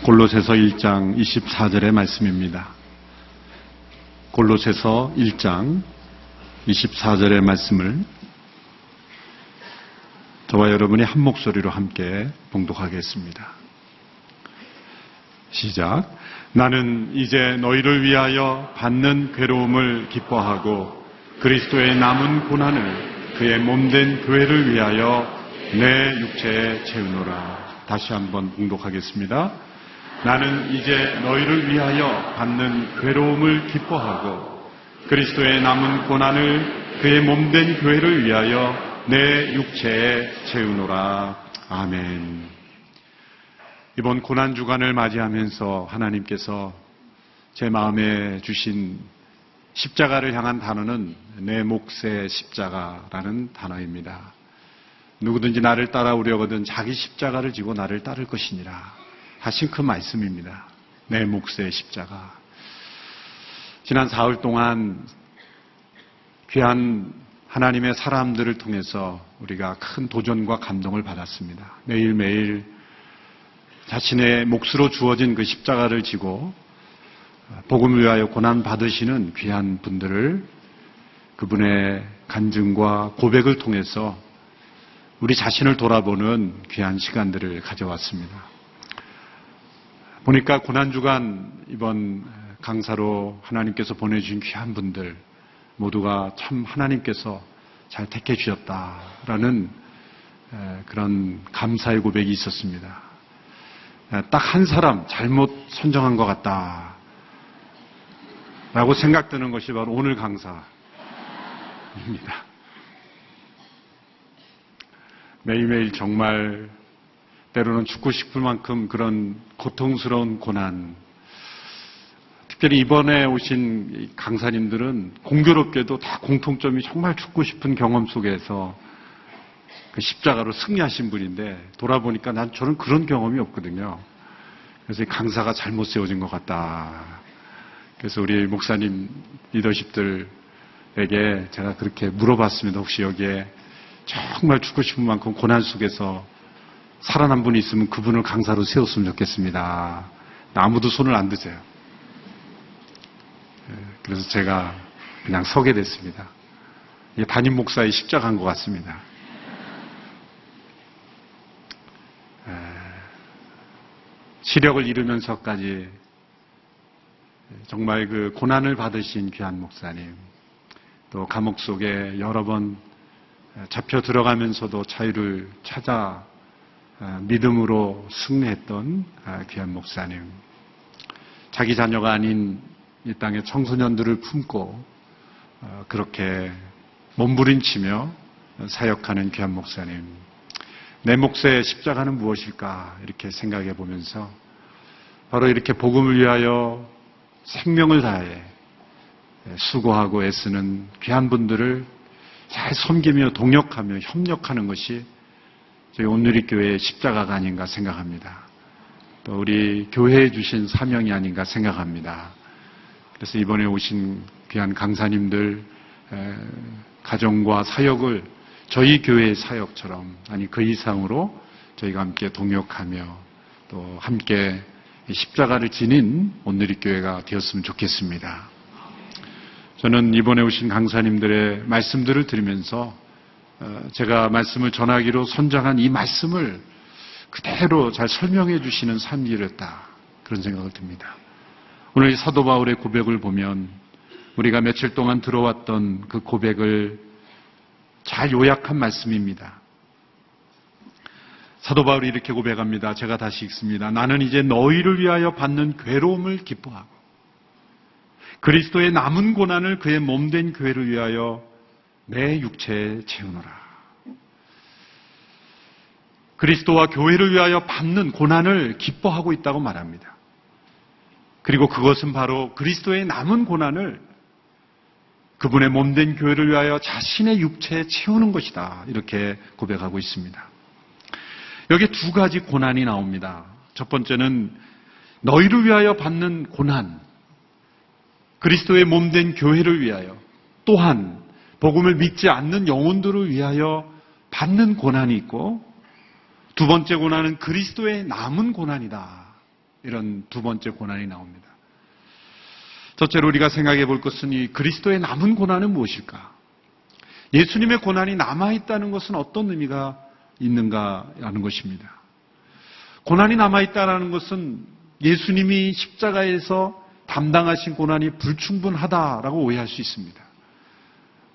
골로새서 1장 24절의 말씀입니다. 골로새서 1장 24절의 말씀을 저와 여러분이 한 목소리로 함께 봉독하겠습니다. 시작. 나는 이제 너희를 위하여 받는 괴로움을 기뻐하고 그리스도의 남은 고난을 그의 몸된 교회를 위하여 내 육체에 채우노라. 다시 한번 봉독하겠습니다. 나는 이제 너희를 위하여 받는 괴로움을 기뻐하고 그리스도의 남은 고난을 그의 몸된 교회를 위하여 내 육체에 채우노라. 아멘. 이번 고난주간을 맞이하면서 하나님께서 제 마음에 주신 십자가를 향한 단어는 내 몫의 십자가라는 단어입니다. 누구든지 나를 따라오려거든 자기 십자가를 지고 나를 따를 것이니라 하신 그 말씀입니다. 내 몫의 십자가. 지난 사흘 동안 귀한 하나님의 사람들을 통해서 우리가 큰 도전과 감동을 받았습니다. 매일매일 자신의 몫으로 주어진 그 십자가를 지고 복음을 위하여 고난 받으시는 귀한 분들을 그분의 간증과 고백을 통해서 우리 자신을 돌아보는 귀한 시간들을 가져왔습니다. 보니까 고난주간 이번 강사로 하나님께서 보내주신 귀한 분들 모두가 참 하나님께서 잘 택해 주셨다라는 그런 감사의 고백이 있었습니다. 딱 한 사람 잘못 선정한 것 같다 라고 생각되는 것이 바로 오늘 강사입니다. 매일매일 정말 때로는 죽고 싶을 만큼 그런 고통스러운 고난, 특별히 이번에 오신 강사님들은 공교롭게도 다 공통점이 정말 죽고 싶은 경험 속에서 그 십자가로 승리하신 분인데 돌아보니까 저는 그런 경험이 없거든요. 그래서 이 강사가 잘못 세워진 것 같다. 그래서 우리 목사님 리더십들에게 제가 그렇게 물어봤습니다. 혹시 여기에 정말 죽고 싶은 만큼 고난 속에서 살아난 분이 있으면 그분을 강사로 세웠으면 좋겠습니다. 아무도 손을 안 드세요. 그래서 제가 그냥 서게 됐습니다. 이게 담임 목사의 십자가인 것 같습니다. 시력을 잃으면서까지 정말 그 고난을 받으신 귀한 목사님, 또 감옥 속에 여러 번 잡혀 들어가면서도 자유를 찾아 믿음으로 승리했던 귀한 목사님, 자기 자녀가 아닌 이 땅의 청소년들을 품고 그렇게 몸부림치며 사역하는 귀한 목사님, 내 몫의 십자가는 무엇일까 이렇게 생각해 보면서 바로 이렇게 복음을 위하여 생명을 다해 수고하고 애쓰는 귀한 분들을 잘 섬기며 동역하며 협력하는 것이 저희 온누리교회의 십자가가 아닌가 생각합니다. 또 우리 교회에 주신 사명이 아닌가 생각합니다. 그래서 이번에 오신 귀한 강사님들 가정과 사역을 저희 교회의 사역처럼 아니 그 이상으로 저희가 함께 동역하며 또 함께 십자가를 지닌 온누리교회가 되었으면 좋겠습니다. 저는 이번에 오신 강사님들의 말씀들을 들으면서 제가 말씀을 전하기로 선정한 이 말씀을 그대로 잘 설명해 주시는 삶이었다. 그런 생각을 듭니다. 오늘 이 사도 바울의 고백을 보면 우리가 며칠 동안 들어왔던 그 고백을 잘 요약한 말씀입니다. 사도 바울이 이렇게 고백합니다. 제가 다시 읽습니다. 나는 이제 너희를 위하여 받는 괴로움을 기뻐하고 그리스도의 남은 고난을 그의 몸된 교회를 위하여 내 육체에 채우노라. 그리스도와 교회를 위하여 받는 고난을 기뻐하고 있다고 말합니다. 그리고 그것은 바로 그리스도의 남은 고난을 그분의 몸된 교회를 위하여 자신의 육체에 채우는 것이다. 이렇게 고백하고 있습니다. 여기 두 가지 고난이 나옵니다. 첫 번째는 너희를 위하여 받는 고난. 그리스도의 몸된 교회를 위하여, 또한 복음을 믿지 않는 영혼들을 위하여 받는 고난이 있고, 두 번째 고난은 그리스도의 남은 고난이다. 이런 두 번째 고난이 나옵니다. 첫째로 우리가 생각해 볼 것은 이 그리스도의 남은 고난은 무엇일까? 예수님의 고난이 남아있다는 것은 어떤 의미가 있는가라는 것입니다. 고난이 남아있다는 것은 예수님이 십자가에서 담당하신 고난이 불충분하다라고 오해할 수 있습니다.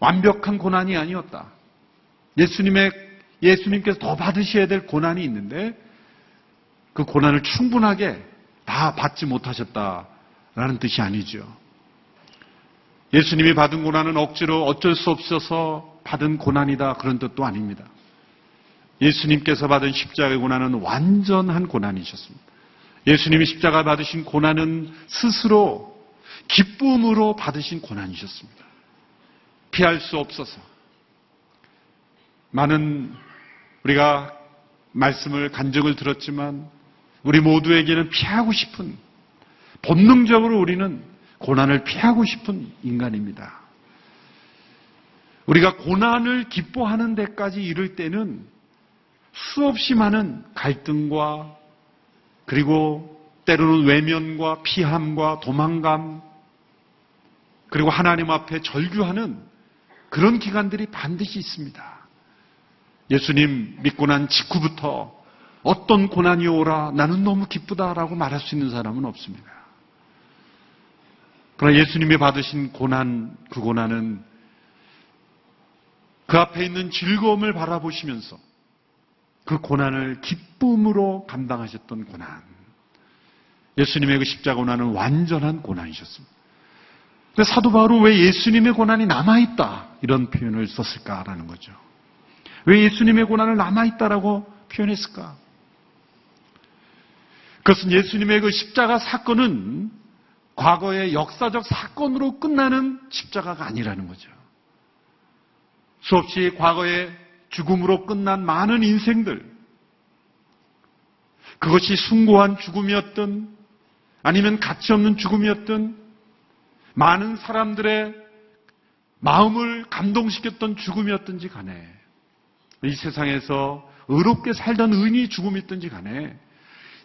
완벽한 고난이 아니었다. 예수님께서 더 받으셔야 될 고난이 있는데 그 고난을 충분하게 다 받지 못하셨다라는 뜻이 아니죠. 예수님이 받은 고난은 억지로 어쩔 수 없어서 받은 고난이다, 그런 뜻도 아닙니다. 예수님께서 받은 십자가의 고난은 완전한 고난이셨습니다. 예수님이 십자가 받으신 고난은 스스로 기쁨으로 받으신 고난이셨습니다. 피할 수 없어서. 많은 우리가 말씀을 간증을 들었지만 우리 모두에게는 피하고 싶은, 본능적으로 우리는 고난을 피하고 싶은 인간입니다. 우리가 고난을 기뻐하는 데까지 이를 때는 수없이 많은 갈등과, 그리고 때로는 외면과 피함과 도망감, 그리고 하나님 앞에 절규하는 그런 기간들이 반드시 있습니다. 예수님 믿고 난 직후부터 어떤 고난이 오라 나는 너무 기쁘다라고 말할 수 있는 사람은 없습니다. 그러나 예수님이 받으신 고난, 그 고난은 그 앞에 있는 즐거움을 바라보시면서 그 고난을 기쁨으로 감당하셨던 고난. 예수님의 그 십자가 고난은 완전한 고난이셨습니다. 그래서 사도 바울은 왜 예수님의 고난이 남아있다 이런 표현을 썼을까라는 거죠. 왜 예수님의 고난을 남아있다라고 표현했을까? 그것은 예수님의 그 십자가 사건은 과거의 역사적 사건으로 끝나는 십자가가 아니라는 거죠. 수없이 과거의 죽음으로 끝난 많은 인생들, 그것이 숭고한 죽음이었든 아니면 가치없는 죽음이었든 많은 사람들의 마음을 감동시켰던 죽음이었든지 간에, 이 세상에서 의롭게 살던 의인이 죽음이었든지 간에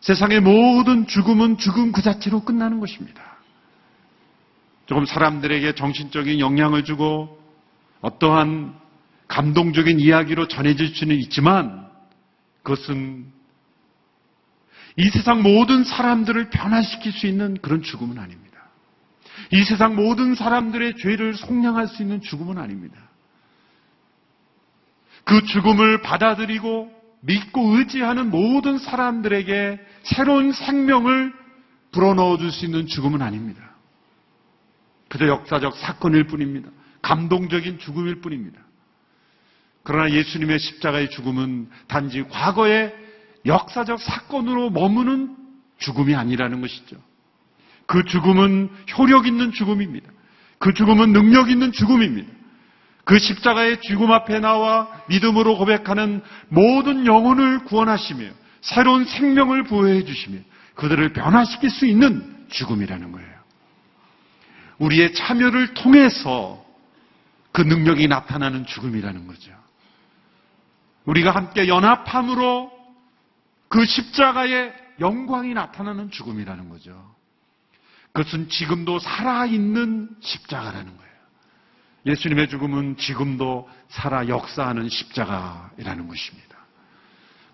세상의 모든 죽음은 죽음 그 자체로 끝나는 것입니다. 조금 사람들에게 정신적인 영향을 주고 어떠한 감동적인 이야기로 전해질 수는 있지만 그것은 이 세상 모든 사람들을 변화시킬 수 있는 그런 죽음은 아닙니다. 이 세상 모든 사람들의 죄를 속량할 수 있는 죽음은 아닙니다. 그 죽음을 받아들이고 믿고 의지하는 모든 사람들에게 새로운 생명을 불어넣어 줄 수 있는 죽음은 아닙니다. 그저 역사적 사건일 뿐입니다. 감동적인 죽음일 뿐입니다. 그러나 예수님의 십자가의 죽음은 단지 과거의 역사적 사건으로 머무는 죽음이 아니라는 것이죠. 그 죽음은 효력 있는 죽음입니다. 그 죽음은 능력 있는 죽음입니다. 그 십자가의 죽음 앞에 나와 믿음으로 고백하는 모든 영혼을 구원하시며 새로운 생명을 부여해 주시며 그들을 변화시킬 수 있는 죽음이라는 거예요. 우리의 참여를 통해서 그 능력이 나타나는 죽음이라는 거죠. 우리가 함께 연합함으로 그 십자가의 영광이 나타나는 죽음이라는 거죠. 그것은 지금도 살아있는 십자가라는 거예요. 예수님의 죽음은 지금도 살아 역사하는 십자가라는 것입니다.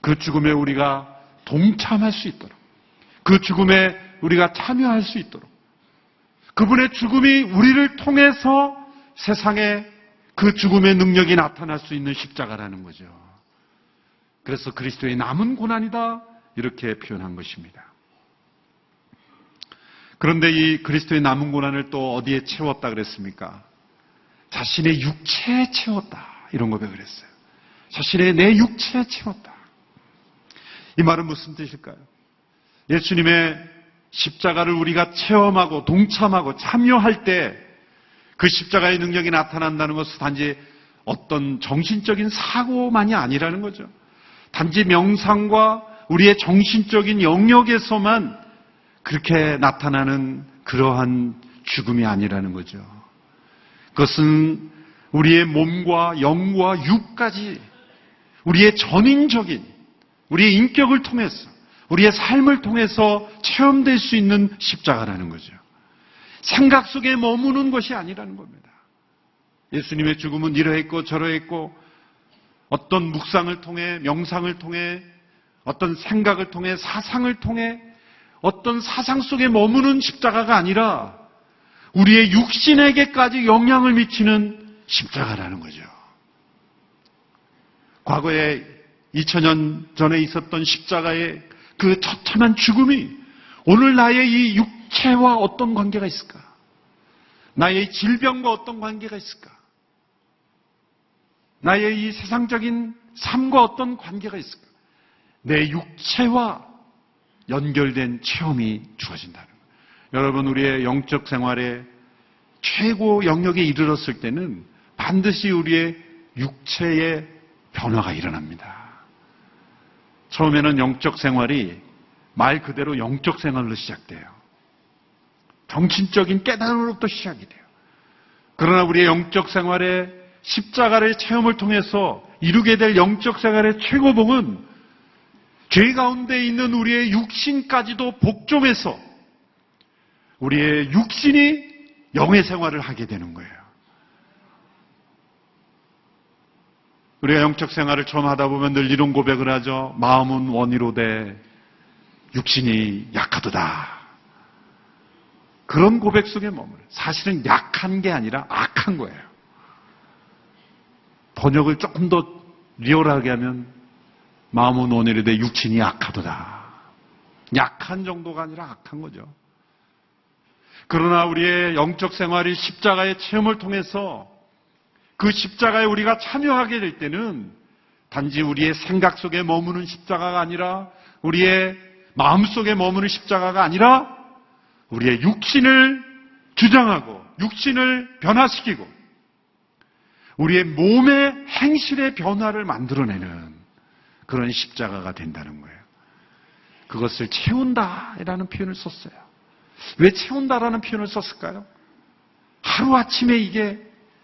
그 죽음에 우리가 동참할 수 있도록, 그 죽음에 우리가 참여할 수 있도록, 그분의 죽음이 우리를 통해서 세상에 그 죽음의 능력이 나타날 수 있는 십자가라는 거죠. 그래서 그리스도의 남은 고난이다 이렇게 표현한 것입니다. 그런데 이 그리스도의 남은 고난을 또 어디에 채웠다 그랬습니까? 자신의 육체에 채웠다 이런 고백을 했어요. 자신의 내 육체에 채웠다. 이 말은 무슨 뜻일까요? 예수님의 십자가를 우리가 체험하고 동참하고 참여할 때 그 십자가의 능력이 나타난다는 것은 단지 어떤 정신적인 사고만이 아니라는 거죠. 단지 명상과 우리의 정신적인 영역에서만 그렇게 나타나는 그러한 죽음이 아니라는 거죠. 그것은 우리의 몸과 영과 육까지 우리의 전인적인 우리의 인격을 통해서 우리의 삶을 통해서 체험될 수 있는 십자가라는 거죠. 생각 속에 머무는 것이 아니라는 겁니다. 예수님의 죽음은 이러했고 저러했고 어떤 묵상을 통해 명상을 통해 어떤 생각을 통해 사상을 통해 어떤 사상 속에 머무는 십자가가 아니라 우리의 육신에게까지 영향을 미치는 십자가라는 거죠. 과거에 2000년 전에 있었던 십자가의 그 처참한 죽음이 오늘 나의 이 육체와 어떤 관계가 있을까? 나의 질병과 어떤 관계가 있을까? 나의 이 세상적인 삶과 어떤 관계가 있을까? 내 육체와 연결된 체험이 주어진다는 거예요. 여러분, 우리의 영적 생활의 최고 영역에 이르렀을 때는 반드시 우리의 육체의 변화가 일어납니다. 처음에는 영적 생활이 말 그대로 영적 생활로 시작돼요. 정신적인 깨달음으로부터 시작이 돼요. 그러나 우리의 영적 생활의 십자가의 체험을 통해서 이루게 될 영적 생활의 최고봉은 죄 가운데 있는 우리의 육신까지도 복종해서 우리의 육신이 영의 생활을 하게 되는 거예요. 우리가 영적 생활을 처음 하다 보면 늘 이런 고백을 하죠. 마음은 원이로되 육신이 약하도다. 그런 고백 속에 머물어요. 사실은 약한 게 아니라 악한 거예요. 번역을 조금 더 리얼하게 하면 마음은 원이로되 육신이 약하도다. 약한 정도가 아니라 악한 거죠. 그러나 우리의 영적 생활이 십자가의 체험을 통해서 그 십자가에 우리가 참여하게 될 때는 단지 우리의 생각 속에 머무는 십자가가 아니라 우리의 마음 속에 머무는 십자가가 아니라 우리의 육신을 주장하고 육신을 변화시키고 우리의 몸의 행실의 변화를 만들어내는 그런 십자가가 된다는 거예요. 그것을 채운다라는 표현을 썼어요. 왜 채운다라는 표현을 썼을까요? 하루아침에 이게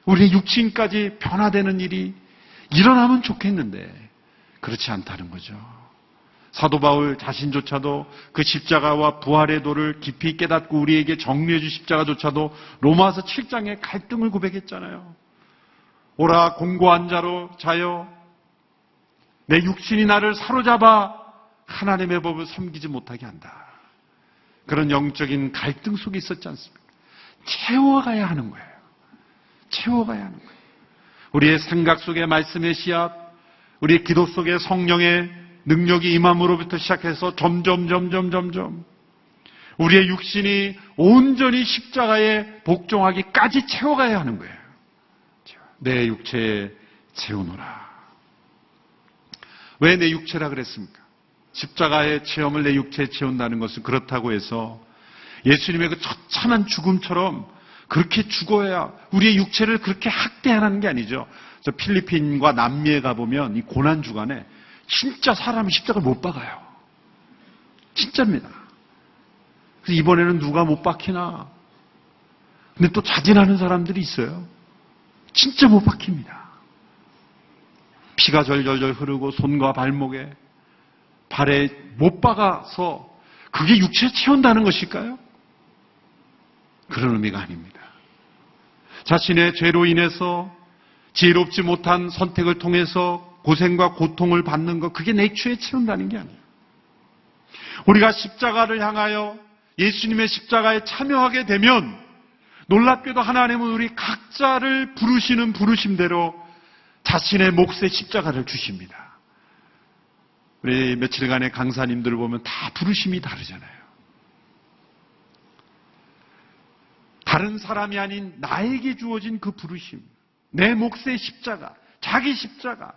우리의 육신까지 변화되는 일이 일어나면 좋겠는데 그렇지 않다는 거죠. 사도 바울 자신조차도 그 십자가와 부활의 도를 깊이 깨닫고 우리에게 정리해 준 십자가조차도 로마서 7장에 갈등을 고백했잖아요. 오라 공고한 자로 자여 내 육신이 나를 사로잡아 하나님의 법을 섬기지 못하게 한다. 그런 영적인 갈등 속에 있었지 않습니까? 채워가야 하는 거예요. 채워가야 하는 거예요. 우리의 생각 속의 말씀의 씨앗, 우리의 기도 속의 성령의 능력이 임함으로부터 시작해서 점점 우리의 육신이 온전히 십자가에 복종하기까지 채워가야 하는 거예요. 내 육체에 채우노라. 왜 내 육체라 그랬습니까? 십자가의 체험을 내 육체에 채운다는 것은 그렇다고 해서 예수님의 그 처참한 죽음처럼 그렇게 죽어야 우리의 육체를 그렇게 학대하는 게 아니죠. 저 필리핀과 남미에 가보면 이 고난 주간에 진짜 사람이 십자가를 못 박아요. 진짜입니다. 그래서 이번에는 누가 못 박히나. 근데 또 자진하는 사람들이 있어요. 진짜 못 박힙니다. 피가 절절절 흐르고 손과 발목에 발에 못 박아서 그게 육체에 채운다는 것일까요? 그런 의미가 아닙니다. 자신의 죄로 인해서 지혜롭지 못한 선택을 통해서 고생과 고통을 받는 것, 그게 내 육체에 채운다는 게 아니에요. 우리가 십자가를 향하여 예수님의 십자가에 참여하게 되면 놀랍게도 하나님은 우리 각자를 부르시는 부르심대로 자신의 몫의 십자가를 주십니다. 우리 며칠간의 강사님들을 보면 다 부르심이 다르잖아요. 다른 사람이 아닌 나에게 주어진 그 부르심, 내 몫의 십자가, 자기 십자가,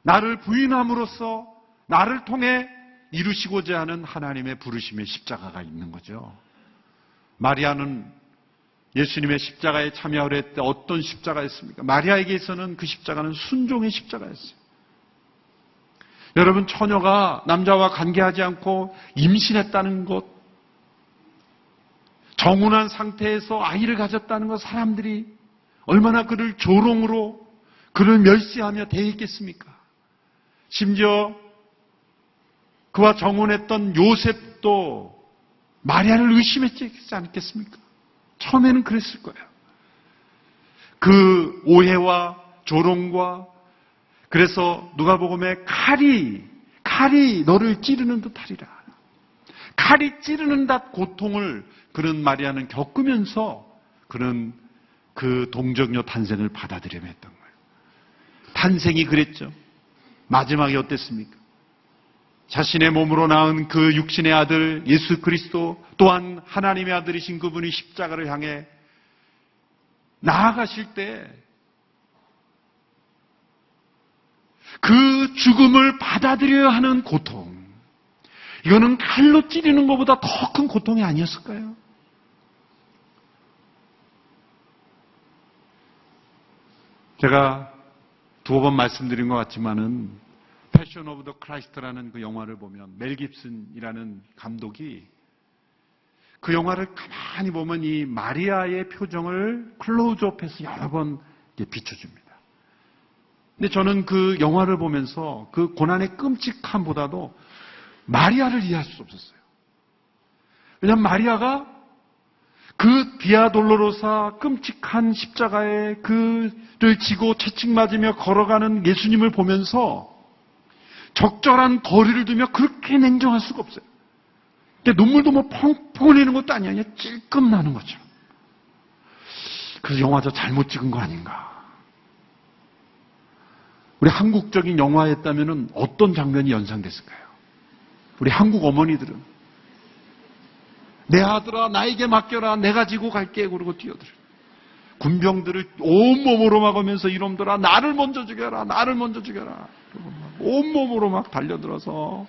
나를 부인함으로써 나를 통해 이루시고자 하는 하나님의 부르심의 십자가가 있는 거죠. 마리아는 예수님의 십자가에 참여를 했을 때 어떤 십자가였습니까? 마리아에게서는 그 십자가는 순종의 십자가였어요. 여러분, 처녀가 남자와 관계하지 않고 임신했다는 것, 정운한 상태에서 아이를 가졌다는 것, 사람들이 얼마나 그를 조롱으로 그를 멸시하며 대했겠습니까? 심지어 그와 정혼했던 요셉도 마리아를 의심했지 않겠습니까? 처음에는 그랬을 거예요. 그 오해와 조롱과, 그래서 누가복음에 칼이 너를 찌르는 듯하리라. 칼이 찌르는 듯 고통을 그런 마리아는 겪으면서 그는 그 동정녀 탄생을 받아들여야 했던 거예요. 탄생이 그랬죠. 마지막에 어땠습니까? 자신의 몸으로 낳은 그 육신의 아들 예수 그리스도, 또한 하나님의 아들이신 그분이 십자가를 향해 나아가실 때 그 죽음을 받아들여야 하는 고통, 이거는 칼로 찌르는 것보다 더 큰 고통이 아니었을까요? 제가 두어 번 말씀드린 것 같지만은 패션 오브 더 크라이스트라는 그 영화를 보면 멜 깁슨이라는 감독이 그 영화를 가만히 보면 이 마리아의 표정을 클로즈업해서 여러 번 비춰줍니다. 근데 저는 그 영화를 보면서 그 고난의 끔찍함보다도 마리아를 이해할 수 없었어요. 왜냐하면 마리아가 그 비아 돌로로사 끔찍한 십자가에 그를 지고 채찍 맞으며 걸어가는 예수님을 보면서 적절한 거리를 두며 그렇게 냉정할 수가 없어요. 근데 눈물도 뭐 펑펑 흘리는 것도 아니야. 그냥 찔끔 나는 거죠. 그래서 영화도 잘못 찍은 거 아닌가. 우리 한국적인 영화였다면 어떤 장면이 연상됐을까요? 우리 한국 어머니들은 내 아들아 나에게 맡겨라, 내가 지고 갈게, 그러고 뛰어들어요. 군병들을 온몸으로 막으면서 이놈들아 나를 먼저 죽여라, 나를 먼저 죽여라. 온몸으로 막 달려들어서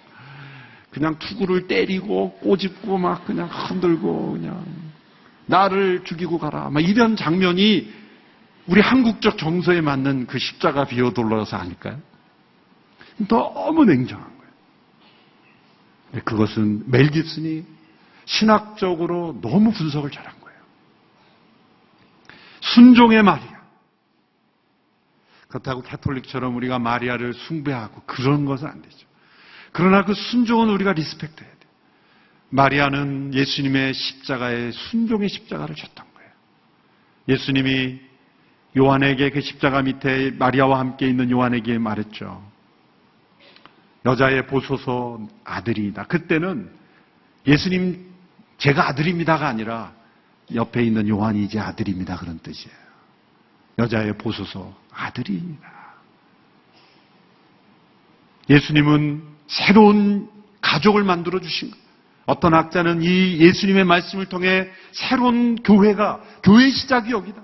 그냥 투구를 때리고 꼬집고 막 그냥 흔들고 그냥 나를 죽이고 가라, 막 이런 장면이 우리 한국적 정서에 맞는 그 십자가 비어 돌아서 아닐까요? 너무 냉정한 거예요. 그것은 멜 깁슨이 신학적으로 너무 분석을 잘한 거예요. 순종의 마리아. 그렇다고 캐톨릭처럼 우리가 마리아를 숭배하고 그런 것은 안 되죠. 그러나 그 순종은 우리가 리스펙트 해야 돼요. 마리아는 예수님의 십자가에 순종의 십자가를 줬던 거예요. 예수님이 요한에게 그 십자가 밑에 마리아와 함께 있는 요한에게 말했죠. 여자의 보소서 아들이다. 그때는 예수님 제가 아들입니다가 아니라 옆에 있는 요한이 이제 아들입니다, 그런 뜻이에요. 여자의 보소서 아들입니다. 예수님은 새로운 가족을 만들어 주신 거예요. 어떤 학자는 이 예수님의 말씀을 통해 새로운 교회의 시작이 여기다.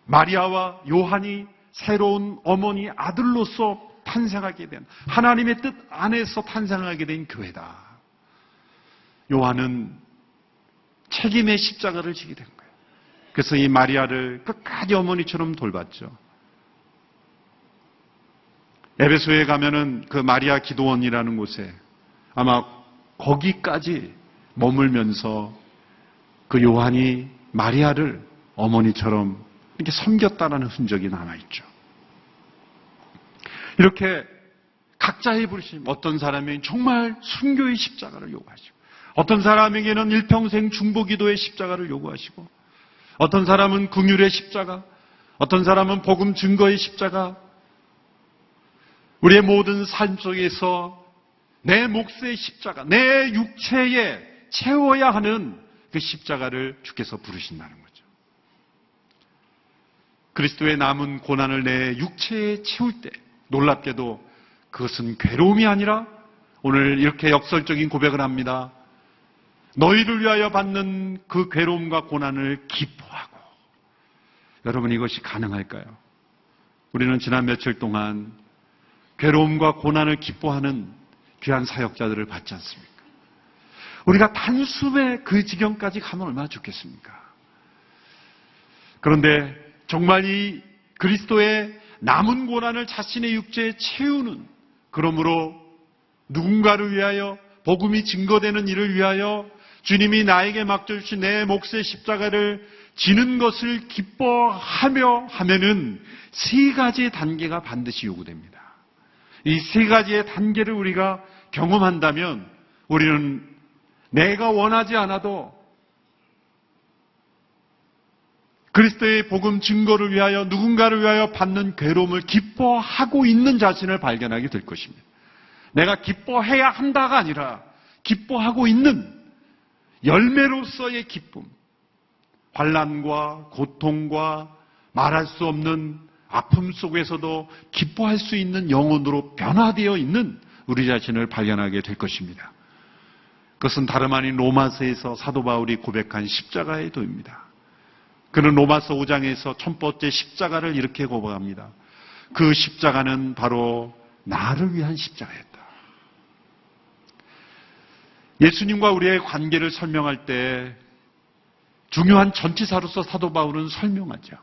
마리아와 요한이 새로운 어머니 아들로서 탄생하게 된, 하나님의 뜻 안에서 탄생하게 된 교회다. 요한은 책임의 십자가를 지게 된 거예요. 그래서 이 마리아를 끝까지 어머니처럼 돌봤죠. 에베소에 가면은 그 마리아 기도원이라는 곳에 아마 거기까지 머물면서 그 요한이 마리아를 어머니처럼 이렇게 섬겼다는 흔적이 남아있죠. 이렇게 각자의 부르심, 어떤 사람에게는 정말 순교의 십자가를 요구하시고, 어떤 사람에게는 일평생 중보기도의 십자가를 요구하시고, 어떤 사람은 긍휼의 십자가, 어떤 사람은 복음 증거의 십자가, 우리의 모든 삶 속에서 내 몫의 십자가, 내 육체에 채워야 하는 그 십자가를 주께서 부르신다는 거죠. 그리스도의 남은 고난을 내 육체에 채울 때 놀랍게도 그것은 괴로움이 아니라 오늘 이렇게 역설적인 고백을 합니다. 너희를 위하여 받는 그 괴로움과 고난을 기뻐하고. 여러분, 이것이 가능할까요? 우리는 지난 며칠 동안 괴로움과 고난을 기뻐하는 귀한 사역자들을 봤지 않습니까? 우리가 단숨에 그 지경까지 가면 얼마나 좋겠습니까? 그런데 정말 이 그리스도의 남은 고난을 자신의 육체에 채우는, 그러므로 누군가를 위하여 복음이 증거되는 일을 위하여 주님이 나에게 맡겨주신 내 몫의 십자가를 지는 것을 기뻐하며 하면은 세 가지의 단계가 반드시 요구됩니다. 이 세 가지의 단계를 우리가 경험한다면 우리는 내가 원하지 않아도 그리스도의 복음 증거를 위하여 누군가를 위하여 받는 괴로움을 기뻐하고 있는 자신을 발견하게 될 것입니다. 내가 기뻐해야 한다가 아니라 기뻐하고 있는 열매로서의 기쁨, 환난과 고통과 말할 수 없는 아픔 속에서도 기뻐할 수 있는 영혼으로 변화되어 있는 우리 자신을 발견하게 될 것입니다. 그것은 다름 아닌 로마서에서 사도 바울이 고백한 십자가의 도입니다. 그는 로마서 5장에서 첫 번째 십자가를 이렇게 고백합니다. 그 십자가는 바로 나를 위한 십자가였다. 예수님과 우리의 관계를 설명할 때 중요한 전치사로서 사도 바울은 설명하죠.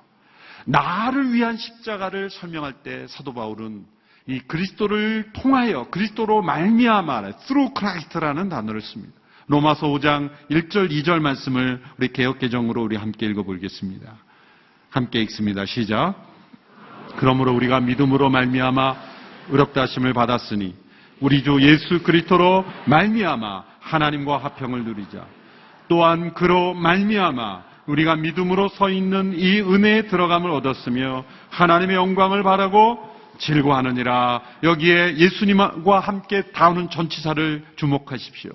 나를 위한 십자가를 설명할 때 사도 바울은 이 그리스도를 통하여 그리스도로 말미암아 through Christ라는 단어를 씁니다. 로마서 5장 1절 2절 말씀을 우리 개역개정으로 우리 함께 읽어보겠습니다. 함께 읽습니다. 시작. 그러므로 우리가 믿음으로 말미암아 의롭다 하심을 받았으니 우리 주 예수 그리스도로 말미암아 하나님과 화평을 누리자. 또한 그로 말미암아 우리가 믿음으로 서 있는 이 은혜에 들어감을 얻었으며 하나님의 영광을 바라고 즐거워하느니라. 여기에 예수님과 함께 다루는 전치사를 주목하십시오.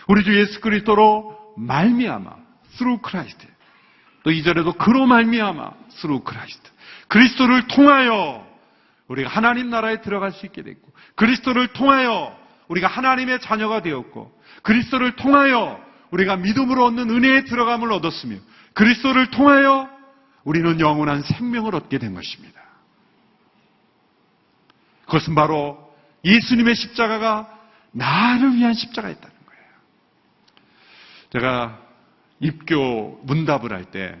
우리 주 예수 그리스도로 말미암아 through Christ. 또 2절에도 그로 말미암아 through Christ. 그리스도를 통하여 우리가 하나님 나라에 들어갈 수 있게 됐고, 그리스도를 통하여 우리가 하나님의 자녀가 되었고, 그리스도를 통하여 우리가 믿음으로 얻는 은혜에 들어감을 얻었으며, 그리스도를 통하여 우리는 영원한 생명을 얻게 된 것입니다. 그것은 바로 예수님의 십자가가 나를 위한 십자가였다는 거예요. 제가 입교 문답을 할 때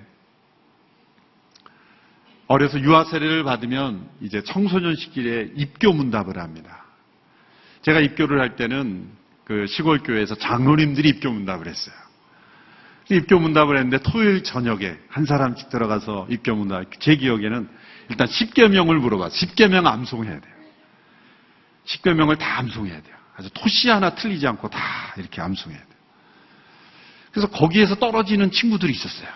어려서 유아 세례를 받으면 이제 청소년 시기에 입교 문답을 합니다. 제가 입교를 할 때는 그 시골 교회에서 장로님들이 입교 문답을 했어요. 입교 문답을 했는데 토요일 저녁에 한 사람씩 들어가서 입교 문답, 제 기억에는 일단 10계명을 물어봤어요. 10계명 암송해야 돼요. 10계명을 다 암송해야 돼요. 아주 토시 하나 틀리지 않고 다 이렇게 암송해야 돼요. 그래서 거기에서 떨어지는 친구들이 있었어요.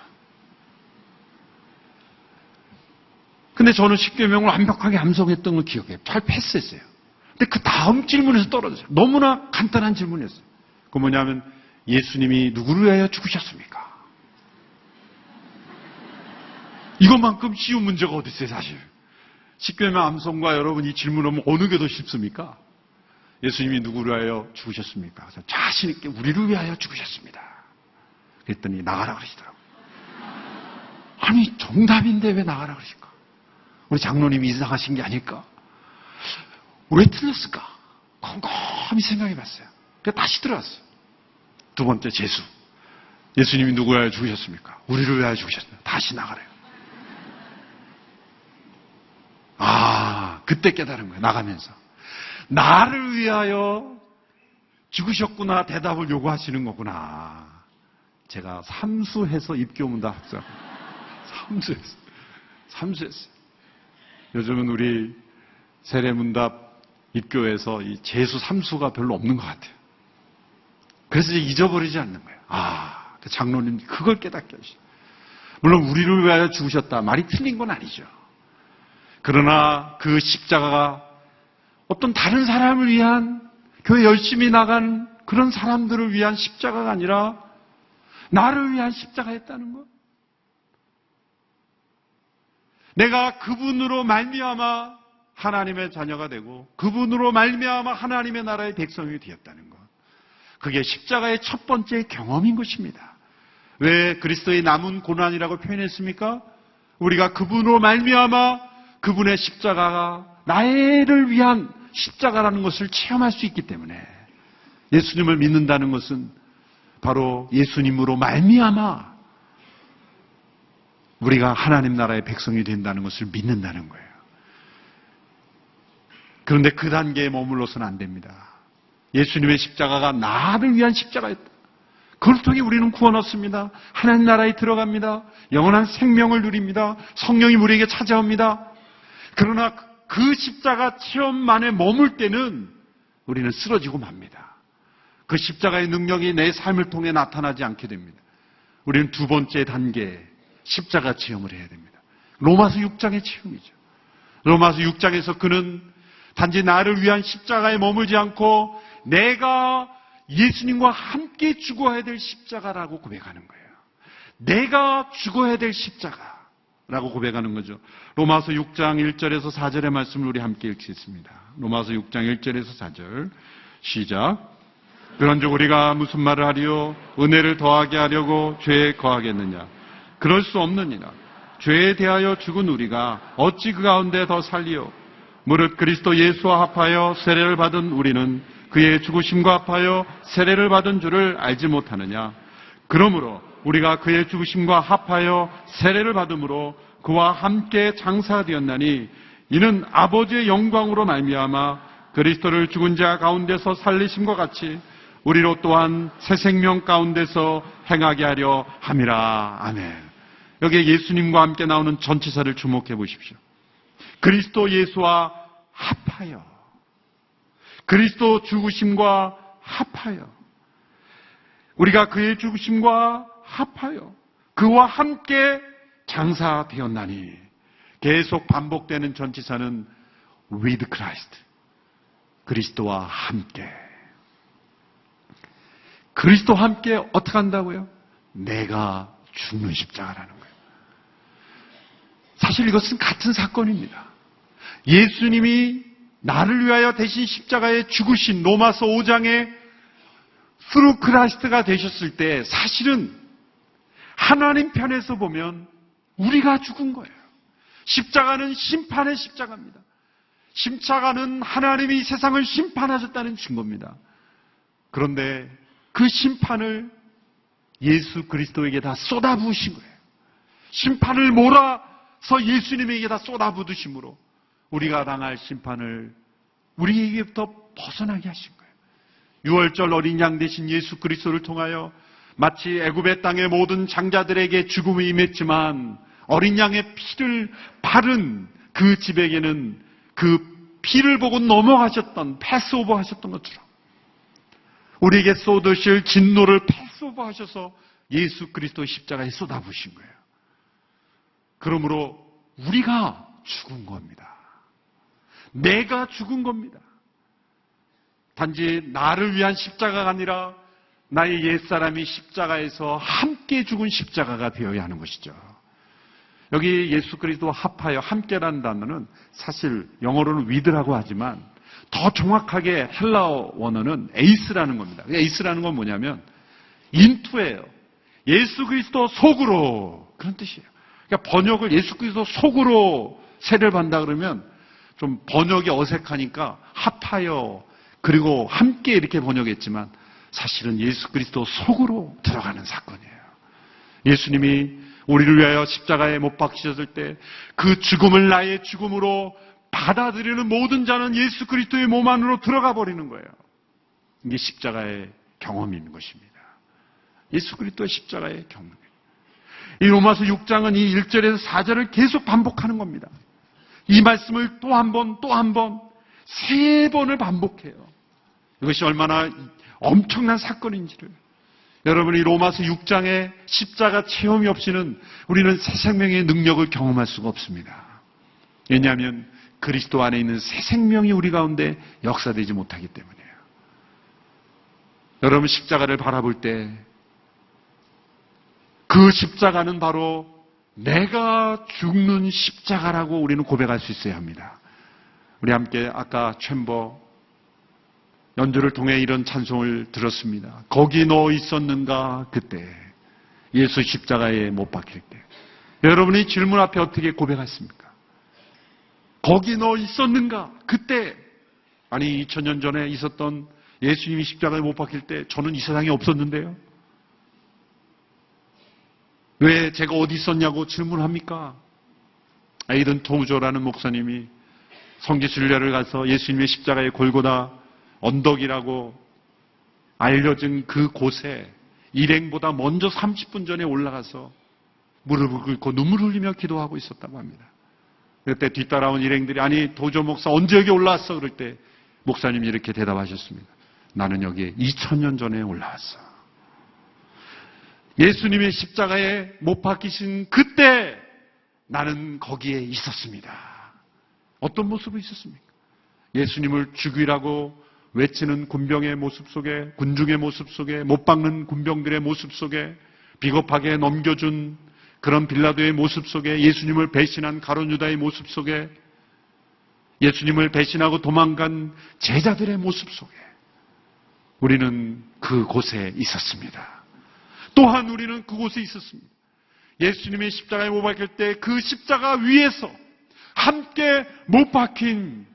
근데 저는 10계명을 완벽하게 암송했던 걸 기억해요. 잘 패스했어요. 근데 그 다음 질문에서 떨어졌어요. 너무나 간단한 질문이었어요. 그 뭐냐면 예수님이 누구를 위하여 죽으셨습니까? 이것만큼 쉬운 문제가 어디 있어요, 사실. 10계명 암송과 여러분 이 질문하면 어느 게 더 쉽습니까? 예수님이 누구를 위하여 죽으셨습니까? 그래서 자신 있게 우리를 위하여 죽으셨습니다. 그랬더니 나가라 그러시더라고요. 아니 정답인데 왜 나가라 그러실까? 우리 장로님이 이상하신 게 아닐까? 왜 틀렸을까? 곰곰이 생각해 봤어요. 그래서 다시 들어왔어요. 두 번째 재수. 예수님이 누구를 위하여 죽으셨습니까? 우리를 위하여 죽으셨습니다. 다시 나가래요. 그때 깨달은 거예요. 나가면서. 나를 위하여 죽으셨구나 대답을 요구하시는 거구나. 제가 삼수해서 입교문답 합격. 삼수했어요. 요즘은 우리 세례문답 입교에서 이 재수 삼수가 별로 없는 것 같아요. 그래서 이제 잊어버리지 않는 거예요. 그 장로님 그걸 깨닫게 하시죠. 물론 우리를 위하여 죽으셨다. 말이 틀린 건 아니죠. 그러나 그 십자가가 어떤 다른 사람을 위한 교회 열심히 나간 그런 사람들을 위한 십자가가 아니라 나를 위한 십자가였다는 것. 내가 그분으로 말미암아 하나님의 자녀가 되고 그분으로 말미암아 하나님의 나라의 백성이 되었다는 것. 그게 십자가의 첫 번째 경험인 것입니다. 왜 그리스도의 남은 고난이라고 표현했습니까? 우리가 그분으로 말미암아 그분의 십자가가 나를 위한 십자가라는 것을 체험할 수 있기 때문에 예수님을 믿는다는 것은 바로 예수님으로 말미암아 우리가 하나님 나라의 백성이 된다는 것을 믿는다는 거예요. 그런데 그 단계에 머물러서는 안 됩니다. 예수님의 십자가가 나를 위한 십자가였다. 그걸 통해 우리는 구원 얻습니다. 하나님 나라에 들어갑니다. 영원한 생명을 누립니다. 성령이 우리에게 찾아옵니다. 그러나 그 십자가 체험만에 머물 때는 우리는 쓰러지고 맙니다. 그 십자가의 능력이 내 삶을 통해 나타나지 않게 됩니다. 우리는 두 번째 단계 십자가 체험을 해야 됩니다. 로마서 6장의 체험이죠. 로마서 6장에서 그는 단지 나를 위한 십자가에 머물지 않고 내가 예수님과 함께 죽어야 될 십자가라고 고백하는 거예요. 내가 죽어야 될 십자가라고 고백하는 거죠. 로마서 6장 1절에서 4절의 말씀을 우리 함께 읽겠습니다. 로마서 6장 1절에서 4절 시작. 그런즉 우리가 무슨 말을 하리요? 은혜를 더하게 하려고 죄에 거하겠느냐? 그럴 수 없느니라. 죄에 대하여 죽은 우리가 어찌 그 가운데 더 살리요? 무릇 그리스도 예수와 합하여 세례를 받은 우리는 그의 죽으심과 합하여 세례를 받은 줄을 알지 못하느냐? 그러므로 우리가 그의 죽으심과 합하여 세례를 받음으로 그와 함께 장사되었나니 이는 아버지의 영광으로 말미암아 그리스도를 죽은 자 가운데서 살리심과 같이 우리로 또한 새 생명 가운데서 행하게 하려 함이라. 아멘. 여기에 예수님과 함께 나오는 전치사를 주목해 보십시오. 그리스도 예수와 합하여, 그리스도 죽으심과 합하여, 우리가 그의 죽으심과 합하여 그와 함께 장사되었나니. 계속 반복되는 전치사는 with Christ, 그리스도와 함께. 그리스도와 함께 어떻게 한다고요? 내가 죽는 십자가라는 거예요. 사실 이것은 같은 사건입니다. 예수님이 나를 위하여 대신 십자가에 죽으신 로마서 5장에 through Christ가 되셨을 때 사실은 하나님 편에서 보면 우리가 죽은 거예요. 십자가는 심판의 십자가입니다. 십자가는 하나님이 세상을 심판하셨다는 증거입니다. 그런데 그 심판을 예수 그리스도에게 다 쏟아부으신 거예요. 심판을 몰아서 예수님에게 다 쏟아부으심으로 우리가 당할 심판을 우리에게부터 벗어나게 하신 거예요. 유월절 어린 양 대신 예수 그리스도를 통하여 마치 애굽의 땅의 모든 장자들에게 죽음이 임했지만 어린 양의 피를 바른 그 집에게는 그 피를 보고 넘어가셨던, 패스오버 하셨던 것처럼 우리에게 쏟으실 진노를 패스오버 하셔서 예수 그리스도의 십자가에 쏟아부으신 거예요. 그러므로 우리가 죽은 겁니다. 내가 죽은 겁니다. 단지 나를 위한 십자가가 아니라 나의 옛사람이 십자가에서 함께 죽은 십자가가 되어야 하는 것이죠. 여기 예수 그리스도와 합하여 함께라는 단어는 사실 영어로는 with라고 하지만 더 정확하게 헬라어 원어는 에이스라는 겁니다. 에이스라는 건 뭐냐면 인투예요. 예수 그리스도 속으로, 그런 뜻이에요. 그러니까 번역을 예수 그리스도 속으로 세례를 받는다 그러면 좀 번역이 어색하니까 합하여 그리고 함께 이렇게 번역했지만 사실은 예수 그리스도 속으로 들어가는 사건이에요. 예수님이 우리를 위하여 십자가에 못 박히셨을 때 그 죽음을 나의 죽음으로 받아들이는 모든 자는 예수 그리스도의 몸 안으로 들어가 버리는 거예요. 이게 십자가의 경험인 것입니다. 예수 그리스도의 십자가의 경험. 이 로마서 6장은 이 1절에서 4절을 계속 반복하는 겁니다. 이 말씀을 또 한 번, 또 한 번, 3번을 반복해요. 이것이 얼마나 엄청난 사건인지를. 여러분, 이 로마서 6장의 십자가 체험이 없이는 우리는 새 생명의 능력을 경험할 수가 없습니다. 왜냐하면 그리스도 안에 있는 새 생명이 우리 가운데 역사되지 못하기 때문이에요. 여러분, 십자가를 바라볼 때 그 십자가는 바로 내가 죽는 십자가라고 우리는 고백할 수 있어야 합니다. 우리 함께 아까 챔버 연주를 통해 이런 찬송을 들었습니다. 거기 너 있었는가 그때, 예수 십자가에 못 박힐 때. 여러분이 질문 앞에 어떻게 고백했습니까? 거기 너 있었는가 그때. 아니 2000년 전에 있었던 예수님이 십자가에 못 박힐 때 저는 이 세상에 없었는데요. 왜 제가 어디 있었냐고 질문합니까? 에이든 토우조라는 목사님이 성지순례를 가서 예수님의 십자가의 골고다 언덕이라고 알려진 그 곳에 일행보다 먼저 30분 전에 올라가서 무릎을 꿇고 눈물을 흘리며 기도하고 있었다고 합니다. 그때 뒤따라온 일행들이 아니 도조 목사 언제 여기 올라왔어? 그럴 때 목사님이 이렇게 대답하셨습니다. 나는 여기에 2000년 전에 올라왔어. 예수님의 십자가에 못 박히신 그때 나는 거기에 있었습니다. 어떤 모습으로 있었습니까? 예수님을 죽이라고 외치는 군병의 모습 속에, 군중의 모습 속에, 못 박는 군병들의 모습 속에, 비겁하게 넘겨준 그런 빌라도의 모습 속에, 예수님을 배신한 가룟 유다의 모습 속에, 예수님을 배신하고 도망간 제자들의 모습 속에 우리는 그곳에 있었습니다. 또한 우리는 그곳에 있었습니다. 예수님의 십자가에 못 박힐 때 그 십자가 위에서 함께 못 박힌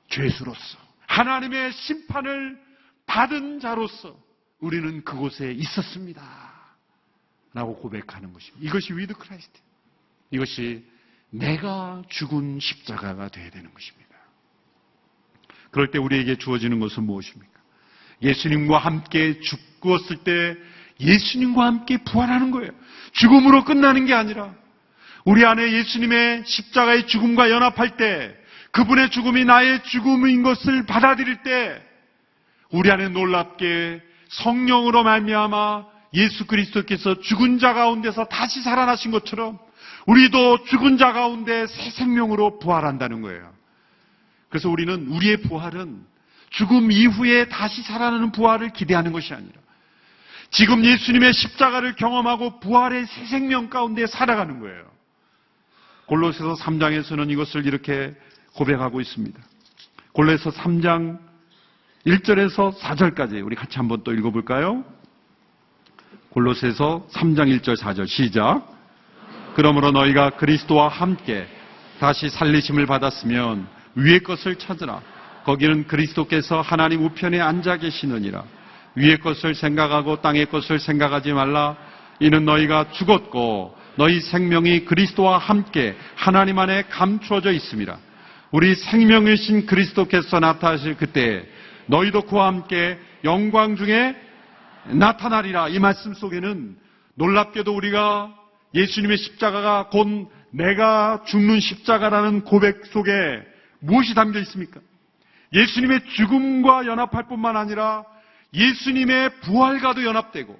죄수로서 하나님의 심판을 받은 자로서 우리는 그곳에 있었습니다. 라고 고백하는 것입니다. 이것이 위드 크라이스트. 이것이 내가 죽은 십자가가 되어야 되는 것입니다. 그럴 때 우리에게 주어지는 것은 무엇입니까? 예수님과 함께 죽었을 때 예수님과 함께 부활하는 거예요. 죽음으로 끝나는 게 아니라 우리 안에 예수님의 십자가의 죽음과 연합할 때 그분의 죽음이 나의 죽음인 것을 받아들일 때 우리 안에 놀랍게 성령으로 말미암아 예수 그리스도께서 죽은 자 가운데서 다시 살아나신 것처럼 우리도 죽은 자 가운데 새 생명으로 부활한다는 거예요. 그래서 우리는 우리의 부활은 죽음 이후에 다시 살아나는 부활을 기대하는 것이 아니라 지금 예수님의 십자가를 경험하고 부활의 새 생명 가운데 살아가는 거예요. 골로새서 3장에서는 이것을 이렇게 고백하고 있습니다. 골로새서 3장 1절에서 4절까지 우리 같이 한번 또 읽어볼까요? 골로새서 3장 1절 4절 시작. 그러므로 너희가 그리스도와 함께 다시 살리심을 받았으면 위의 것을 찾으라. 거기는 그리스도께서 하나님 우편에 앉아 계시느니라. 위의 것을 생각하고 땅의 것을 생각하지 말라. 이는 너희가 죽었고 너희 생명이 그리스도와 함께 하나님 안에 감추어져 있습니다. 우리 생명이신 그리스도께서 나타나실 그때 너희도 그와 함께 영광 중에 나타나리라. 이 말씀 속에는 놀랍게도 우리가 예수님의 십자가가 곧 내가 죽는 십자가라는 고백 속에 무엇이 담겨 있습니까? 예수님의 죽음과 연합할 뿐만 아니라 예수님의 부활과도 연합되고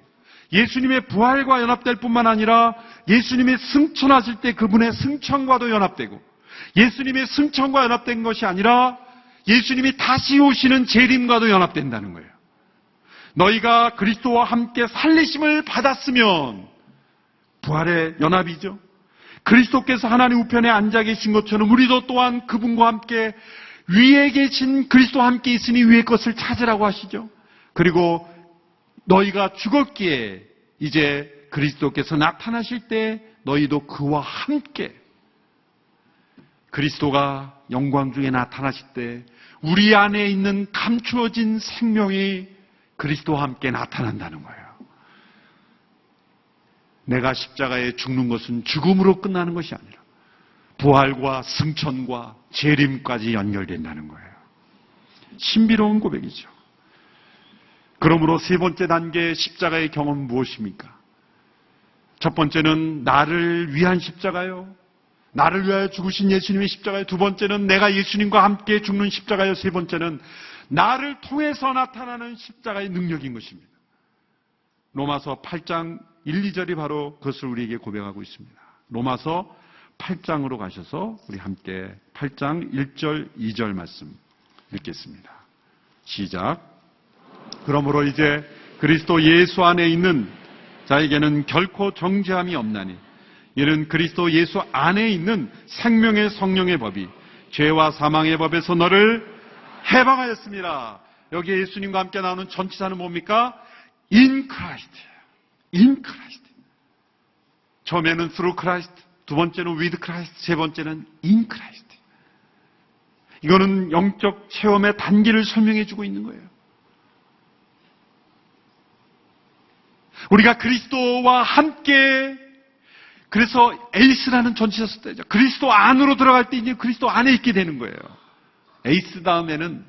예수님의 부활과 연합될 뿐만 아니라 예수님의 승천하실 때 그분의 승천과도 연합되고 예수님의 승천과 연합된 것이 아니라 예수님이 다시 오시는 재림과도 연합된다는 거예요. 너희가 그리스도와 함께 살리심을 받았으면 부활의 연합이죠. 그리스도께서 하나님 우편에 앉아 계신 것처럼 우리도 또한 그분과 함께 위에 계신 그리스도와 함께 있으니 위의 것을 찾으라고 하시죠. 그리고 너희가 죽었기에 이제 그리스도께서 나타나실 때 너희도 그와 함께 그리스도가 영광 중에 나타나실 때 우리 안에 있는 감추어진 생명이 그리스도와 함께 나타난다는 거예요. 내가 십자가에 죽는 것은 죽음으로 끝나는 것이 아니라 부활과 승천과 재림까지 연결된다는 거예요. 신비로운 고백이죠. 그러므로 세 번째 단계의 십자가의 경험은 무엇입니까? 첫 번째는 나를 위한 십자가요. 나를 위하여 죽으신 예수님의 십자가요. 두 번째는 내가 예수님과 함께 죽는 십자가요. 세 번째는 나를 통해서 나타나는 십자가의 능력인 것입니다. 로마서 8장 1, 2절이 바로 그것을 우리에게 고백하고 있습니다. 로마서 8장으로 가셔서 우리 함께 8장 1절, 2절 말씀 읽겠습니다. 시작. 그러므로 이제 그리스도 예수 안에 있는 자에게는 결코 정죄함이 없나니 이는 그리스도 예수 안에 있는 생명의 성령의 법이 죄와 사망의 법에서 너를 해방하였습니다. 여기 예수님과 함께 나오는 전치사는 뭡니까? In Christ. In Christ. 처음에는 through Christ, 두 번째는 with Christ, 세 번째는 in Christ. 이거는 영적 체험의 단계를 설명해 주고 있는 거예요. 우리가 그리스도와 함께 그래서 에이스라는 전치사 썼죠. 그리스도 안으로 들어갈 때 이제 그리스도 안에 있게 되는 거예요. 에이스 다음에는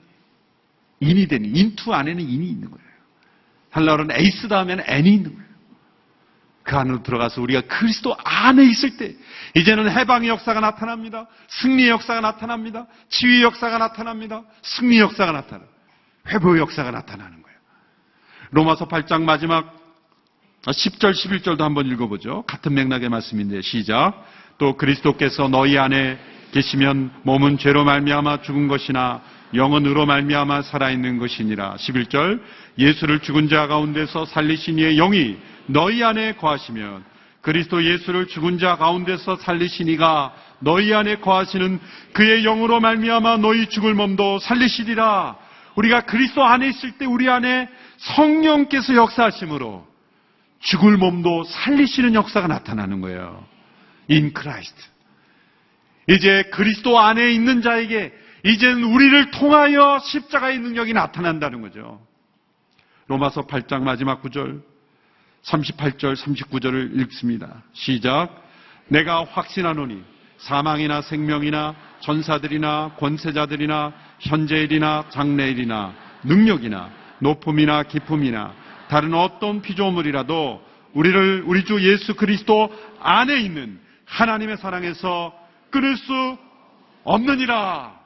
인이 되는, 인투 안에는 인이 있는 거예요. 헬라어는 에이스 다음에는 N이 있는 거예요. 그 안으로 들어가서 우리가 그리스도 안에 있을 때 이제는 해방의 역사가 나타납니다. 승리의 역사가 나타납니다. 치유의 역사가 나타납니다. 승리의 역사가 나타납니다. 회복의 역사가 나타나는 거예요. 로마서 8장 마지막 10절 11절도 한번 읽어보죠. 같은 맥락의 말씀인데 시작. 또 그리스도께서 너희 안에 계시면 몸은 죄로 말미암아 죽은 것이나 영은 의로 말미암아 살아있는 것이니라. 11절. 예수를 죽은 자 가운데서 살리신 이의 영이 너희 안에 거하시면 그리스도 예수를 죽은 자 가운데서 살리신 이가 너희 안에 거하시는 그의 영으로 말미암아 너희 죽을 몸도 살리시리라. 우리가 그리스도 안에 있을 때 우리 안에 성령께서 역사하심으로 죽을 몸도 살리시는 역사가 나타나는 거예요. In Christ. 이제 그리스도 안에 있는 자에게 이제는 우리를 통하여 십자가의 능력이 나타난다는 거죠. 로마서 8장 마지막 9절 38절 39절을 읽습니다. 시작. 내가 확신하노니 사망이나 생명이나 전사들이나 권세자들이나 현재일이나 장래일이나 능력이나 높음이나 깊음이나 다른 어떤 피조물이라도 우리를 우리 주 예수 그리스도 안에 있는 하나님의 사랑에서 끊을 수 없느니라.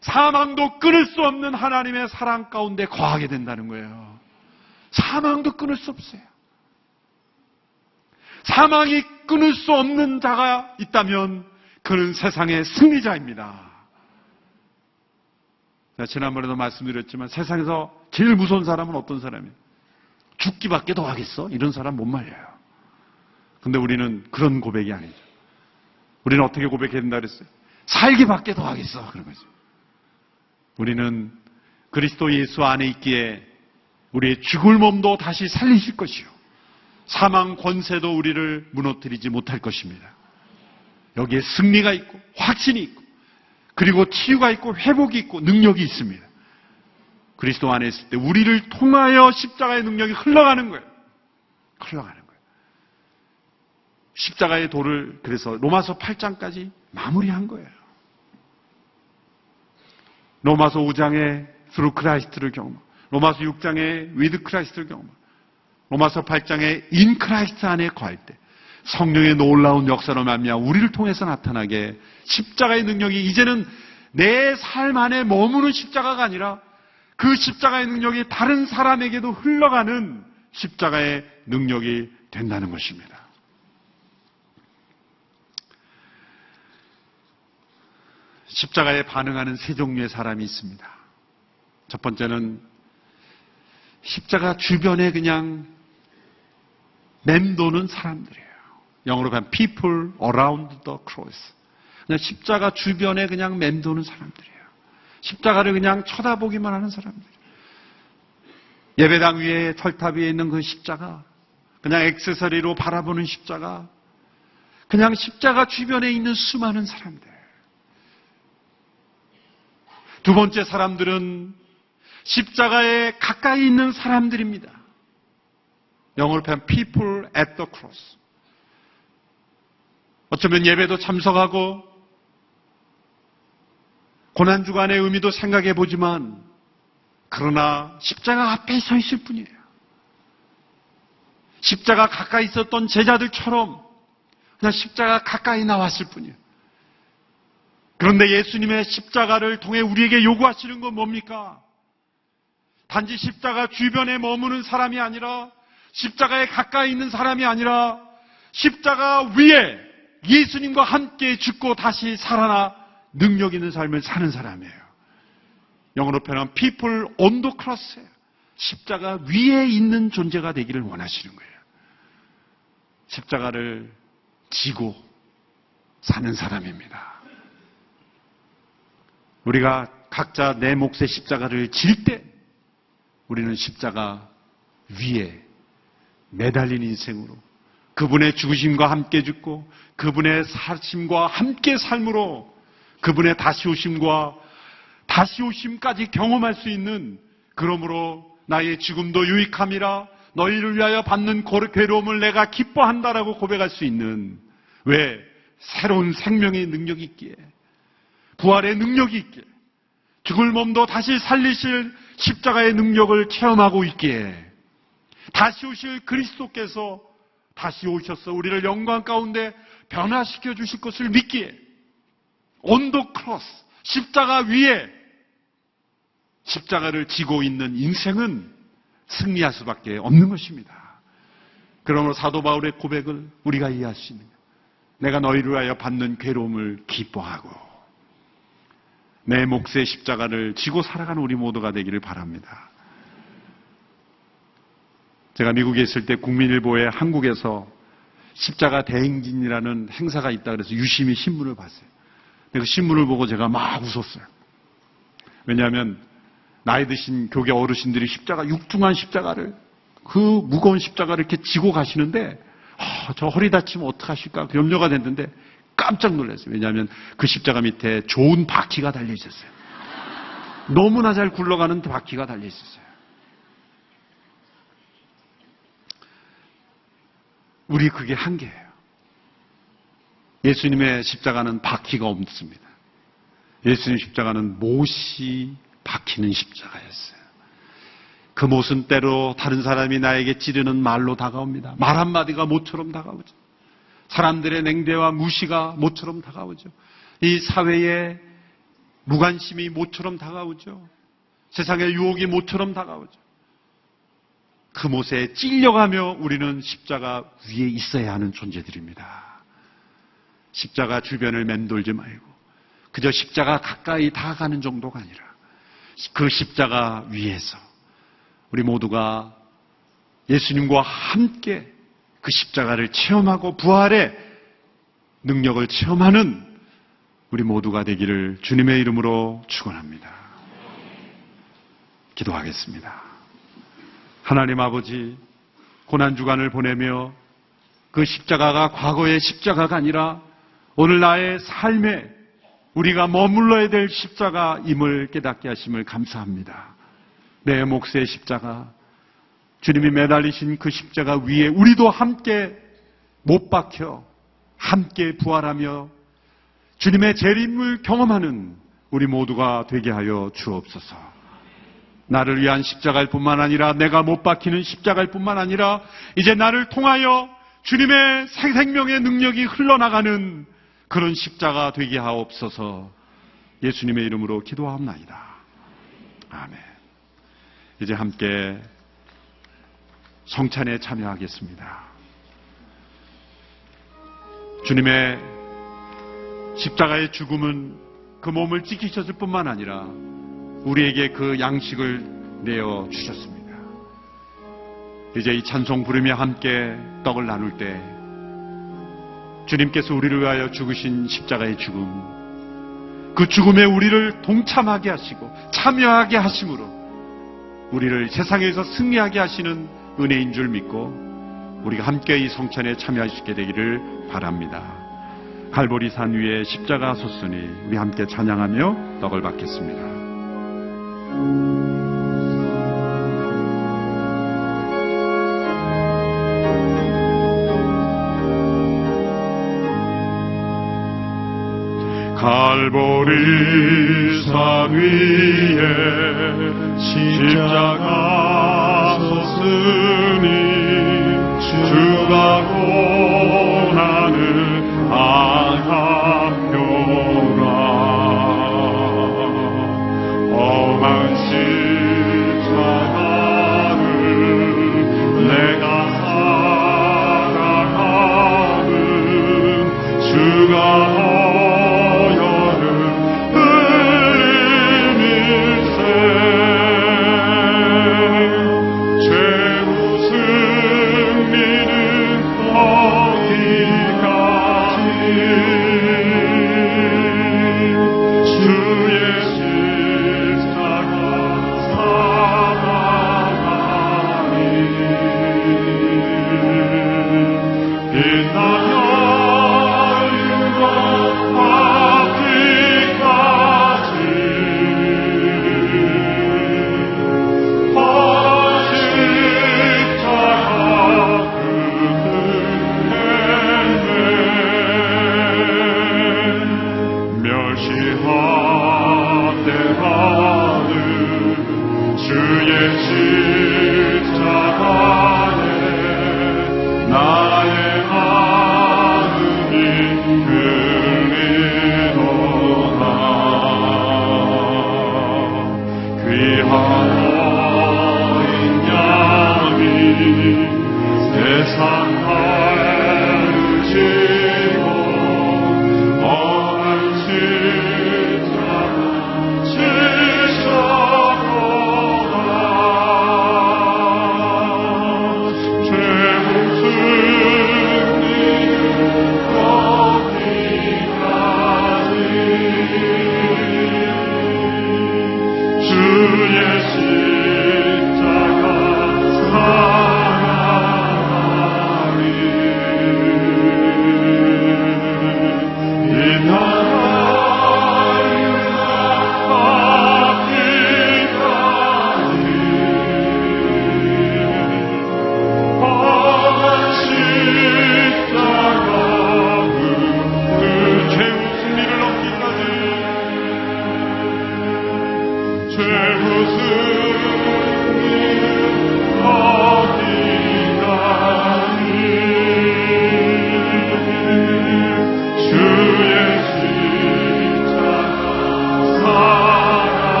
사망도 끊을 수 없는 하나님의 사랑 가운데 거하게 된다는 거예요. 사망도 끊을 수 없어요. 사망이 끊을 수 없는 자가 있다면 그는 세상의 승리자입니다. 지난번에도 말씀드렸지만 세상에서 제일 무서운 사람은 어떤 사람이에요? 죽기밖에 더 하겠어? 이런 사람 못 말려요. 근데 우리는 그런 고백이 아니죠. 우리는 어떻게 고백해야 된다 그랬어요? 살기밖에 더 하겠어. 그런 거죠. 우리는 그리스도 예수 안에 있기에 우리의 죽을 몸도 다시 살리실 것이요. 사망 권세도 우리를 무너뜨리지 못할 것입니다. 여기에 승리가 있고 확신이 있고 그리고 치유가 있고 회복이 있고 능력이 있습니다. 그리스도 안에 있을 때 우리를 통하여 십자가의 능력이 흘러가는 거예요. 흘러가는 거예요. 십자가의 도를 그래서 로마서 8장까지 마무리한 거예요. 로마서 5장에 through Christ를 경험, 로마서 6장에 with Christ를 경험, 로마서 8장에 in Christ 안에 거할 때 성령의 놀라운 역사로 말미암아 우리를 통해서 나타나게 십자가의 능력이 이제는 내 삶 안에 머무는 십자가가 아니라 그 십자가의 능력이 다른 사람에게도 흘러가는 십자가의 능력이 된다는 것입니다. 십자가에 반응하는 세 종류의 사람이 있습니다. 첫 번째는 십자가 주변에 그냥 맴도는 사람들이에요. 영어로 하면 people around the cross. 그냥 십자가 주변에 그냥 맴도는 사람들이에요. 십자가를 그냥 쳐다보기만 하는 사람들. 예배당 위에 철탑 위에 있는 그 십자가, 그냥 액세서리로 바라보는 십자가, 그냥 십자가 주변에 있는 수많은 사람들. 두 번째 사람들은 십자가에 가까이 있는 사람들입니다. 영어로 표현 people at the cross. 어쩌면 예배도 참석하고 고난주간의 의미도 생각해 보지만 그러나 십자가 앞에 서 있을 뿐이에요. 십자가 가까이 있었던 제자들처럼 그냥 십자가 가까이 나왔을 뿐이에요. 그런데 예수님의 십자가를 통해 우리에게 요구하시는 건 뭡니까? 단지 십자가 주변에 머무는 사람이 아니라 십자가에 가까이 있는 사람이 아니라 십자가 위에 예수님과 함께 죽고 다시 살아나 능력 있는 삶을 사는 사람이에요. 영어로 표현하면 people on the cross예요. 십자가 위에 있는 존재가 되기를 원하시는 거예요. 십자가를 지고 사는 사람입니다. 우리가 각자 내 몫의 십자가를 질 때 우리는 십자가 위에 매달린 인생으로 그분의 죽으심과 함께 죽고 그분의 사심과 함께 삶으로 그분의 다시 오심과 다시 오심까지 경험할 수 있는, 그러므로 나의 죽음도 유익함이라 너희를 위하여 받는 괴로움을 내가 기뻐한다라고 고백할 수 있는, 왜? 새로운 생명의 능력이 있기에, 부활의 능력이 있기에, 죽을 몸도 다시 살리실 십자가의 능력을 체험하고 있기에 다시 오실 그리스도께서 다시 오셔서 우리를 영광 가운데 변화시켜 주실 것을 믿기에 on the cross, 십자가 위에 십자가를 지고 있는 인생은 승리할 수밖에 없는 것입니다. 그러므로 사도 바울의 고백을 우리가 이해할 수 있는 것. 내가 너희를 위하여 받는 괴로움을 기뻐하고 내 몫의 십자가를 지고 살아가는 우리 모두가 되기를 바랍니다. 제가 미국에 있을 때 국민일보에 한국에서 십자가 대행진이라는 행사가 있다 그래서 유심히 신문을 봤어요. 그 신문을 보고 제가 막 웃었어요. 왜냐하면 나이 드신 교계 어르신들이 육중한 십자가를, 그 무거운 십자가를 이렇게 지고 가시는데 저 허리 다치면 어떡하실까 염려가 됐는데 깜짝 놀랐어요. 왜냐하면 그 십자가 밑에 좋은 바퀴가 달려 있었어요. 너무나 잘 굴러가는 바퀴가 달려 있었어요. 우리 그게 한계예요. 예수님의 십자가는 바퀴가 없습니다. 예수님 십자가는 못이 박히는 십자가였어요. 그 못은 때로 다른 사람이 나에게 찌르는 말로 다가옵니다. 말 한마디가 못처럼 다가오죠. 사람들의 냉대와 무시가 못처럼 다가오죠. 이 사회의 무관심이 못처럼 다가오죠. 세상의 유혹이 못처럼 다가오죠. 그 못에 찔려가며 우리는 십자가 위에 있어야 하는 존재들입니다. 십자가 주변을 맴돌지 말고 그저 십자가 가까이 다가가는 정도가 아니라 그 십자가 위에서 우리 모두가 예수님과 함께 그 십자가를 체험하고 부활의 능력을 체험하는 우리 모두가 되기를 주님의 이름으로 축원합니다. 기도하겠습니다. 하나님 아버지, 고난주간을 보내며 그 십자가가 과거의 십자가가 아니라 오늘 나의 삶에 우리가 머물러야 될 십자가임을 깨닫게 하심을 감사합니다. 내 몫의 십자가, 주님이 매달리신 그 십자가 위에 우리도 함께 못 박혀 함께 부활하며 주님의 재림을 경험하는 우리 모두가 되게 하여 주옵소서. 나를 위한 십자가일 뿐만 아니라 내가 못 박히는 십자가일 뿐만 아니라 이제 나를 통하여 주님의 생명의 능력이 흘러나가는 그런 십자가 되게 하옵소서. 예수님의 이름으로 기도하옵나이다. 아멘. 이제 함께 성찬에 참여하겠습니다. 주님의 십자가의 죽음은 그 몸을 지키셨을 뿐만 아니라 우리에게 그 양식을 내어 주셨습니다. 이제 이 찬송 부르며 함께 떡을 나눌 때 주님께서 우리를 위하여 죽으신 십자가의 죽음, 그 죽음에 우리를 동참하게 하시고 참여하게 하심으로 우리를 세상에서 승리하게 하시는 은혜인 줄 믿고 우리가 함께 이 성찬에 참여할 수 있게 되기를 바랍니다. 갈보리 산 위에 십자가 섰으니 우리 함께 찬양하며 떡을 받겠습니다. 갈보리 산 위에 십자가 섰으니 주가 고난을 당하였노라. 험한 십자가를 내가 살아가는 주가 죄 웃음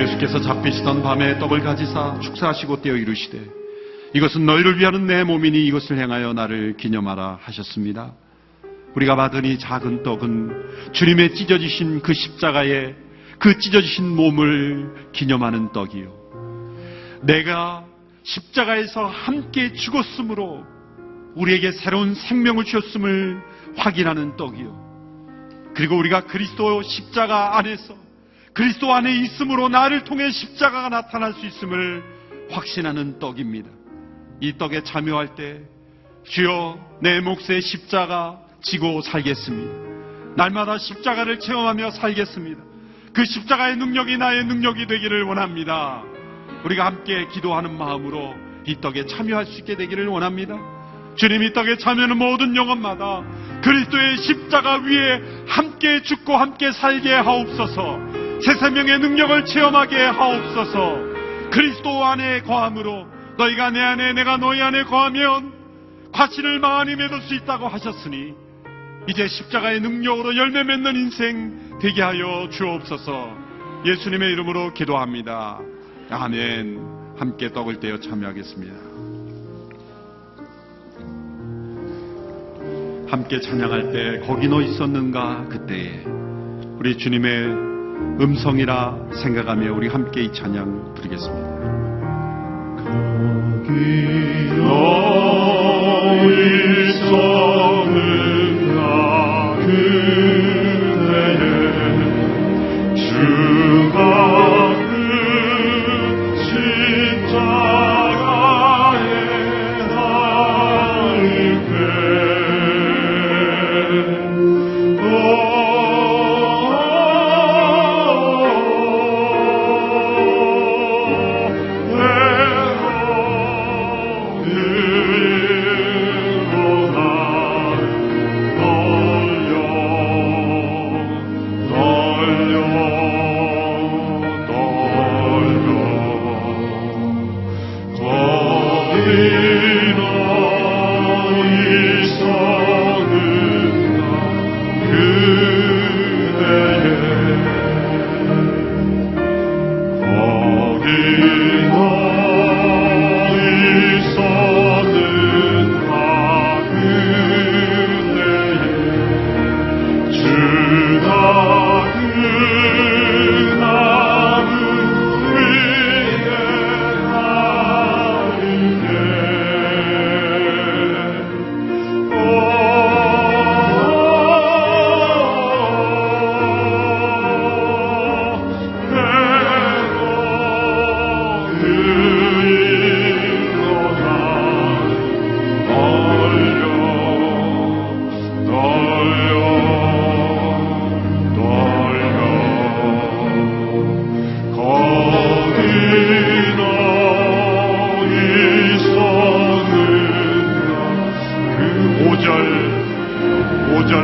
예수께서 잡히시던 밤에 떡을 가지사 축사하시고 떼어 이르시되 이것은 너희를 위하는 내 몸이니 이것을 행하여 나를 기념하라 하셨습니다. 우리가 받은 이 작은 떡은 주님의 찢어지신 그 십자가에 그 찢어지신 몸을 기념하는 떡이요, 내가 십자가에서 함께 죽었으므로 우리에게 새로운 생명을 주셨음을 확인하는 떡이요, 그리고 우리가 그리스도 십자가 안에서 그리스도 안에 있음으로 나를 통해 십자가가 나타날 수 있음을 확신하는 떡입니다. 이 떡에 참여할 때 주여 내 몫의 십자가 지고 살겠습니다. 날마다 십자가를 체험하며 살겠습니다. 그 십자가의 능력이 나의 능력이 되기를 원합니다. 우리가 함께 기도하는 마음으로 이 떡에 참여할 수 있게 되기를 원합니다. 주님, 이 떡에 참여하는 모든 영혼마다 그리스도의 십자가 위에 함께 죽고 함께 살게 하옵소서. 새 생명의 능력을 체험하게 하옵소서. 그리스도 안에 거함으로 너희가 내 안에 내가 너희 안에 거하면 과실을 많이 맺을 수 있다고 하셨으니 이제 십자가의 능력으로 열매 맺는 인생 되게 하여 주옵소서. 예수님의 이름으로 기도합니다. 아멘. 함께 떡을 떼어 참여하겠습니다. 함께 찬양할 때 거기 너 있었는가 그때에 우리 주님의 음성이라 생각하며 우리 함께 이 찬양 부르겠습니다. 거기 너 있었는가 그때에 주가 그 십자가에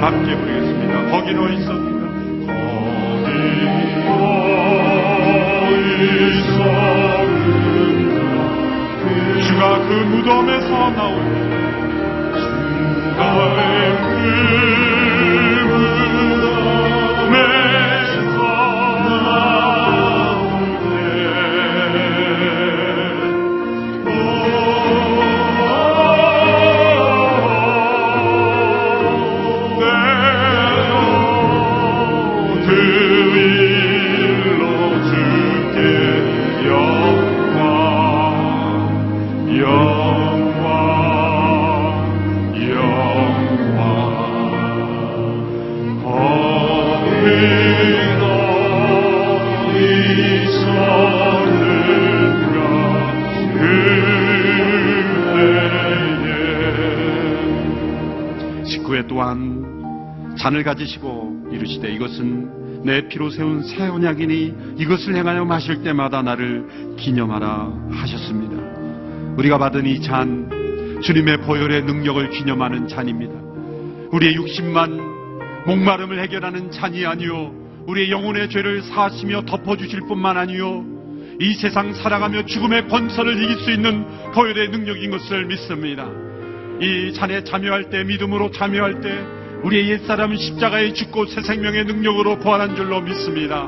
함께 부르겠습니다. 거기 너 있었는가 거기 너 있었는가 주가 그 무덤에서 나올 때 주가 그 무덤에서 나올 때 또한 잔을 가지시고 이르시되 이것은 내 피로 세운 새 언약이니 이것을 행하여 마실 때마다 나를 기념하라 하셨습니다. 우리가 받은 이 잔, 주님의 보혈의 능력을 기념하는 잔입니다. 우리의 육신만 목마름을 해결하는 잔이 아니요 우리의 영혼의 죄를 사하시며 덮어주실 뿐만 아니요 이 세상 살아가며 죽음의 권세를 이길 수 있는 보혈의 능력인 것을 믿습니다. 이 잔에 참여할 때, 믿음으로 참여할 때 우리의 옛사람은 십자가에 죽고 새 생명의 능력으로 부활한 줄로 믿습니다.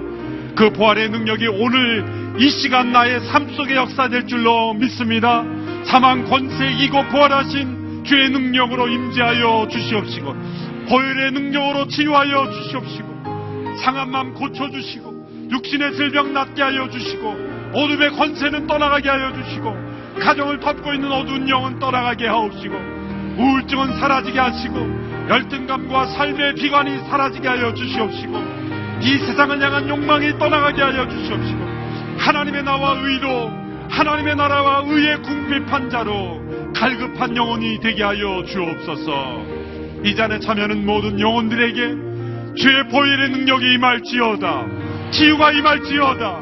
그 부활의 능력이 오늘 이 시간 나의 삶 속에 역사될 줄로 믿습니다. 사망 권세 이고 부활하신 주의 능력으로 임재하여 주시옵시고, 보혈의 능력으로 치유하여 주시옵시고, 상한 마음 고쳐주시고, 육신의 질병 낫게 하여 주시고, 어둠의 권세는 떠나가게 하여 주시고, 가정을 덮고 있는 어두운 영은 떠나가게 하옵시고, 우울증은 사라지게 하시고, 열등감과 삶의 비관이 사라지게 하여 주시옵시고, 이 세상을 향한 욕망이 떠나가게 하여 주시옵시고, 하나님의 나와 의로, 하나님의 나라와 의의 궁핍한 자로 갈급한 영혼이 되게 하여 주옵소서. 이 잔에 참여하는 모든 영혼들에게 주의 보혈의 능력이 임할지어다. 치유가 임할지어다.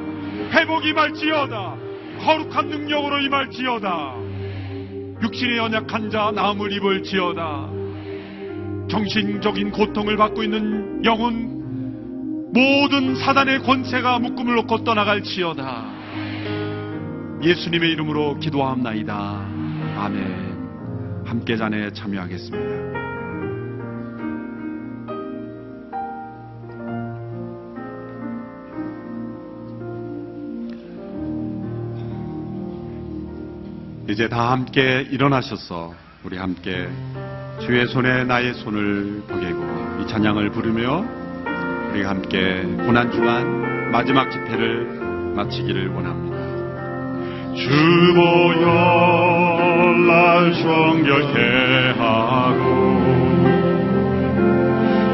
회복이 임할지어다. 거룩한 능력으로 임할지어다. 육신의 연약한 자 나음을 입을지어다. 정신적인 고통을 받고 있는 영혼, 모든 사단의 권세가 묶음을 놓고 떠나갈지어다. 예수님의 이름으로 기도하옵나이다. 아멘. 함께 잔에 참여하겠습니다. 이제 다 함께 일어나셔서 우리 함께 주의 손에 나의 손을 보게고 이 찬양을 부르며 우리가 함께 고난주간 마지막 집회를 마치기를 원합니다. 주 보혈 날 정결케 하고,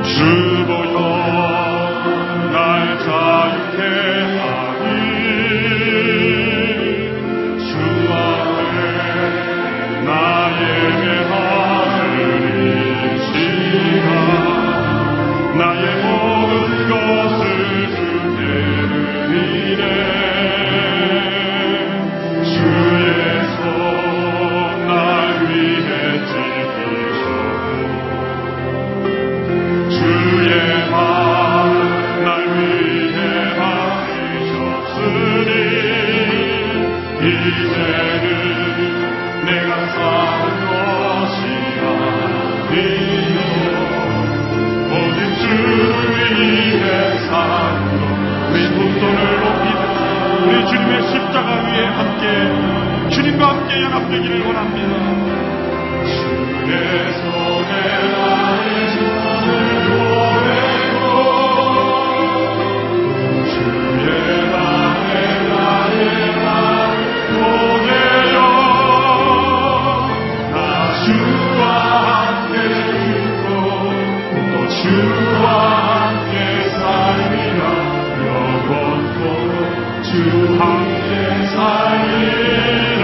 주 보혈 날 자유케 하니, 주 앞에 나 예배하리시다. 나의 모든 것을 주께 드리네. 주의 손 날 위해 지키셨고, 주의 발 날 위해 하시셨으니, 이제는 내가 사는 것이 아니요 오직 주를 위해 사는 것. 우리 두 손을 높이 우리 주님의 십자가 위에 함께 주님과 함께 연합되기를 원합니다. 주의 손에 나의 손을 보내고, 주의 발에 나의 발을 보내요. 나 주와 함께 죽고 또 주와 함께 살리라. 영원토록 주 함께 살리라.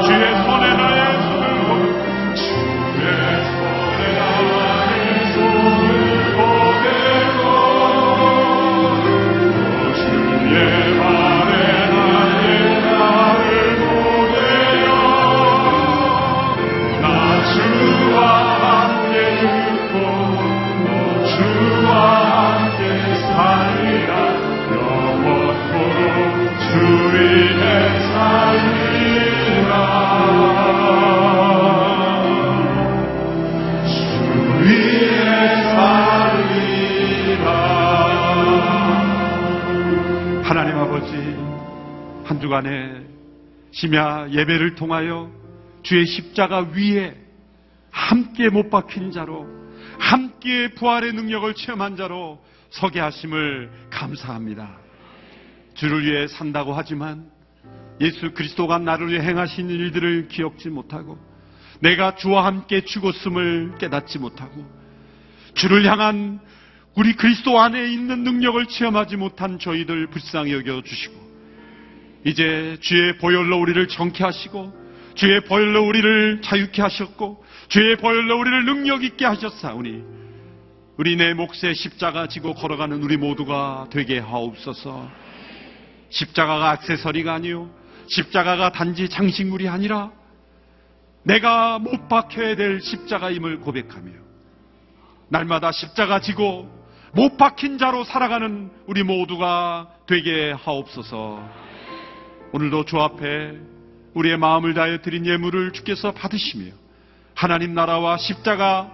주의 손에 나의 손을 보내, 주의 손에 나의 손을 보내고, 또 주의 발에 나의 발을 보내요. 나 주와 함께 죽고 또 주와 함께 살리라. 영원토록 주 위에 살리라. 주 위에 살리라. 하나님 아버지, 한 주간에 심야 예배를 통하여 주의 십자가 위에 함께 못 박힌 자로, 함께 부활의 능력을 체험한 자로 서게 하심을 감사합니다. 주를 위해 산다고 하지만 예수 그리스도가 나를 위해 행하신 일들을 기억지 못하고, 내가 주와 함께 죽었음을 깨닫지 못하고, 주를 향한 우리 그리스도 안에 있는 능력을 체험하지 못한 저희들 불쌍히 여겨 주시고, 이제 주의 보혈로 우리를 정케 하시고, 주의 보혈로 우리를 자유케 하셨고, 주의 보혈로 우리를 능력 있게 하셨사오니, 우리 내 몫에 십자가 지고 걸어가는 우리 모두가 되게 하옵소서. 십자가가 액세서리가 아니요, 십자가가 단지 장식물이 아니라 내가 못 박혀야 될 십자가임을 고백하며, 날마다 십자가 지고 못 박힌 자로 살아가는 우리 모두가 되게 하옵소서. 오늘도 주 앞에 우리의 마음을 다하여 드린 예물을 주께서 받으시며, 하나님 나라와 십자가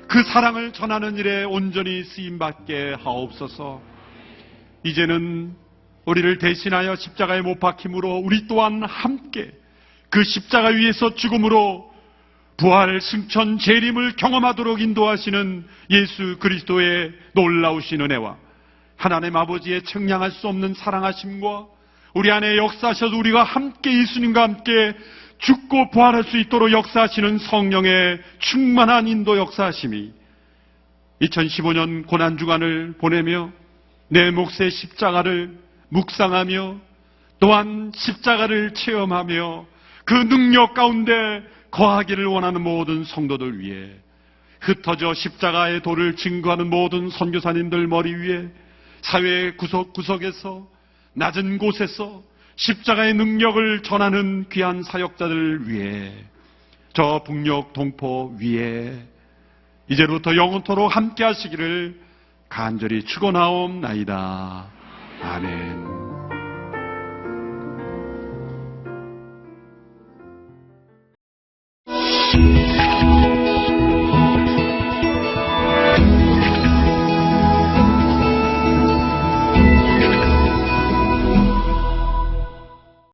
그 사랑을 전하는 일에 온전히 쓰임받게 하옵소서. 이제는 우리를 대신하여 십자가에 못 박힘으로 우리 또한 함께 그 십자가 위에서 죽음으로 부활, 승천, 재림을 경험하도록 인도하시는 예수 그리스도의 놀라우신 은혜와 하나님 아버지의 청량할 수 없는 사랑하심과 우리 안에 역사하셔서 우리가 함께 예수님과 함께 죽고 부활할 수 있도록 역사하시는 성령의 충만한 인도 역사하심이 2015년 고난주간을 보내며 내 몫의 십자가를 묵상하며 또한 십자가를 체험하며 그 능력 가운데 거하기를 원하는 모든 성도들 위해 흩어져 십자가의 도를 증거하는 모든 선교사님들 머리 위에 사회 구석구석에서 낮은 곳에서 십자가의 능력을 전하는 귀한 사역자들을 위해 저 북녘 동포 위에 이제부터 영원토록 함께 하시기를 간절히 축원하옵나이다. 아멘.